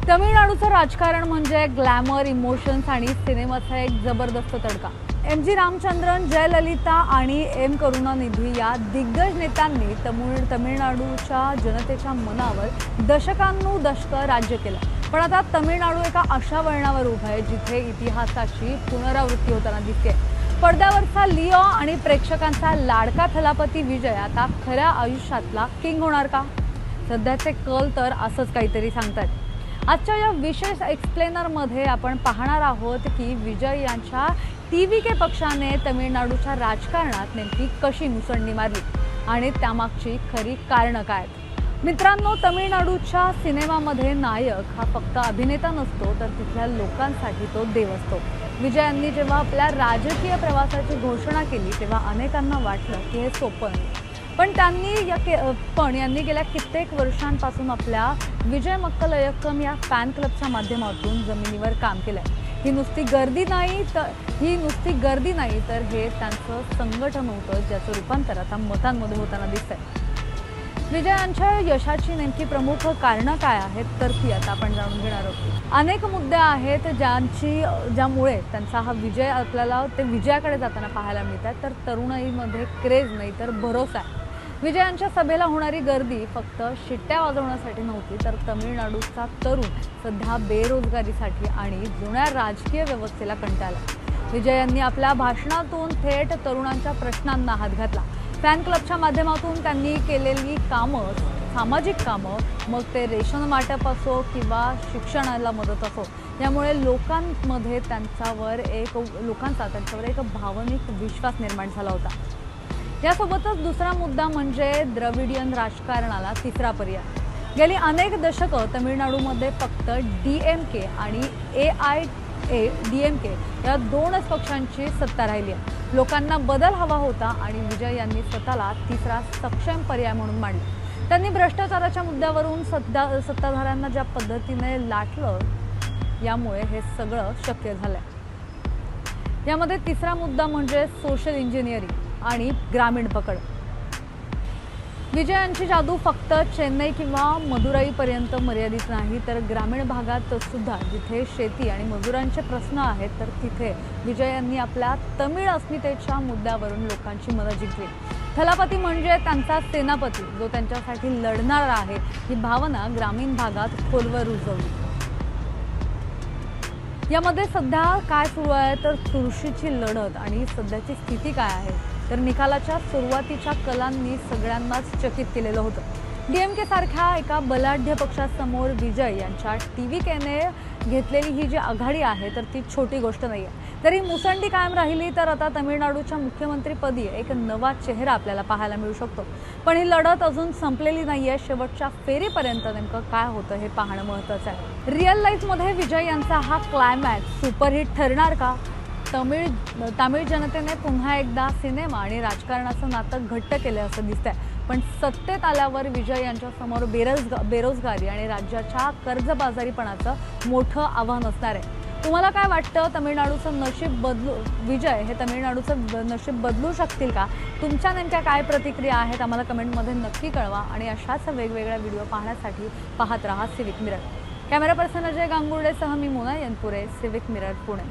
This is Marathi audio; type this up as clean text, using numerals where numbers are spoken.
तमिळनाडूचं राजकारण म्हणजे ग्लॅमर, इमोशन्स आणि सिनेमाचा एक जबरदस्त तडका। एम.जी. रामचंद्रन, जयललिता आणि एम. करुणानिधी या दिग्गज नेत्यांनी तमिळनाडूच्या जनतेच्या मनावर दशकानुदशकं राज्य केलं। पण आता तमिळनाडू एका अशा वळणावर उभं आहे जिथे इतिहासाची पुनरावृत्ती होताना दिसते। पडद्यावरचा लिओ आणि प्रेक्षकांचा लाडका थलापती विजय आता खऱ्या आयुष्यातला किंग होणार का? सध्याचे कल तर असंच काहीतरी सांगतात। आजच्या या विशेष एक्सप्लेनरमध्ये आपण पाहणार आहोत की विजय यांच्या टीव्हीके पक्षाने तमिळनाडूच्या राजकारणात नेमकी कशी मुसंडी मारली आणि त्यामागची खरी कारणं काय आहेत। मित्रांनो, तमिळनाडूच्या सिनेमामध्ये नायक हा फक्त अभिनेता नसतो तर तिथल्या लोकांसाठी तो देव असतो। विजय यांनी जेव्हा आपल्या राजकीय प्रवासाची घोषणा केली तेव्हा अनेकांना वाटलं की हे सोपं नाही, पण यांनी गेल्या कित्येक वर्षांपासून आपल्या विजय मक्कलयक्कम या फॅन क्लबच्या माध्यमातून जमिनीवर काम केलंय। ही नुसती गर्दी नाही तर हे त्यांचं संघटन होतं ज्याचं रूपांतर आता मतांमध्ये होताना दिसतंय। विजय यांच्या यशाची नेमकी प्रमुख कारणं काय आहेत तर ती आता आपण जाणून घेणार आहोत। अनेक मुद्दे आहेत ज्यामुळे त्यांचा हा विजय आपल्याला ते विजयाकडे जाताना पाहायला मिळतात। तर तरुणाईमध्ये क्रेज नाही तर भरोसा आहे। विजय यांच्या सभेला होणारी गर्दी फक्त शिट्ट्या वाजवण्यासाठी नव्हती तर तमिळनाडूचा तरुण सध्या बेरोजगारीसाठी आणि जुन्या राजकीय व्यवस्थेला कंटाळला। विजय यांनी आपल्या भाषणातून थेट तरुणांच्या प्रश्नांना हात घातला। फॅन क्लबच्या माध्यमातून त्यांनी केलेली कामं, सामाजिक कामं, मग ते रेशन वाटप असो किंवा शिक्षणाला मदत असो, यामुळे लोकांचा त्यांच्यावर एक भावनिक विश्वास निर्माण झाला होता। यासोबतच दुसरा मुद्दा म्हणजे द्रविडियन राजकारणाला तिसरा पर्याय। गेली अनेक दशकं तमिळनाडूमध्ये फक्त DMK आणि AIADMK या दोनच पक्षांची सत्ता राहिली आहे। लोकांना बदल हवा होता आणि विजय यांनी स्वतःला तिसरा सक्षम पर्याय म्हणून मांडला। त्यांनी भ्रष्टाचाराच्या मुद्द्यावरून सत्ताधाऱ्यांना ज्या पद्धतीने लाटलं यामुळे हे सगळं शक्य झालंय। यामध्ये तिसरा मुद्दा म्हणजे सोशल इंजिनिअरिंग आणि ग्रामीण पकड। विजय यांची जादू फक्त चेन्नई किंवा मदुराईपर्यंत मर्यादित नाही तर ग्रामीण भागात सुद्धा जिथे शेती आणि मजुरांचे प्रश्न आहेत तर तिथे विजय यांनी आपल्या तमिळ अस्मितेच्या मुद्द्यावरून लोकांची मनं जिंकली। थलापती म्हणजे त्यांचा सेनापती जो त्यांच्यासाठी लढणार आहे ही भावना ग्रामीण भागात खोलवर रुजवली। यामध्ये सध्या काय सुरू आहे तर चुरशीची लढत आणि सध्याची स्थिती काय आहे तर निकालाच्या सुरुवातीच्या कलांनी सगळ्यांनाच चकित केलेलं होतं। DMK सारख्या एका बलाढ्य पक्षासमोर विजय यांच्या टीव्हीकेने घेतलेली ही जी आघाडी आहे तर ती छोटी गोष्ट नाही आहे। तरी मुसंडी कायम राहिली तर आता तमिळनाडूच्या मुख्यमंत्रीपदी एक नवा चेहरा आपल्याला पाहायला मिळू शकतो। पण ही लढत अजून संपलेली नाहीये। शेवटच्या फेरीपर्यंत नेमकं काय होतं हे पाहणं महत्त्वाचं आहे। रिअल लाईफमध्ये विजय यांचा हा क्लायमॅक्स सुपरहिट ठरणार का? तमिळ जनतेने पुन्हा एकदा सिनेमा आणि राजकारणाचं नातं घट्ट केलं असं दिसतंय। पण सत्तेत आल्यावर विजय यांच्या समोर बेरोजगारी आणि राज्याच्या कर्जबाजारीपणाचं मोठं आव्हान असणार आहे। तुम्हाला काय वाटतं? विजय हे तमिळनाडूचं नशीब बदलू शकतील का? तुमच्या नेमक्या काय प्रतिक्रिया आहेत आम्हाला कमेंटमध्ये नक्की कळवा आणि अशाच वेगवेगळ्या व्हिडिओ पाहण्यासाठी पाहत रहा civic mirror. Camera person Ajay गांगुर्डेसह मी मोना यनपुरे, सिविक मिरर, पुणे।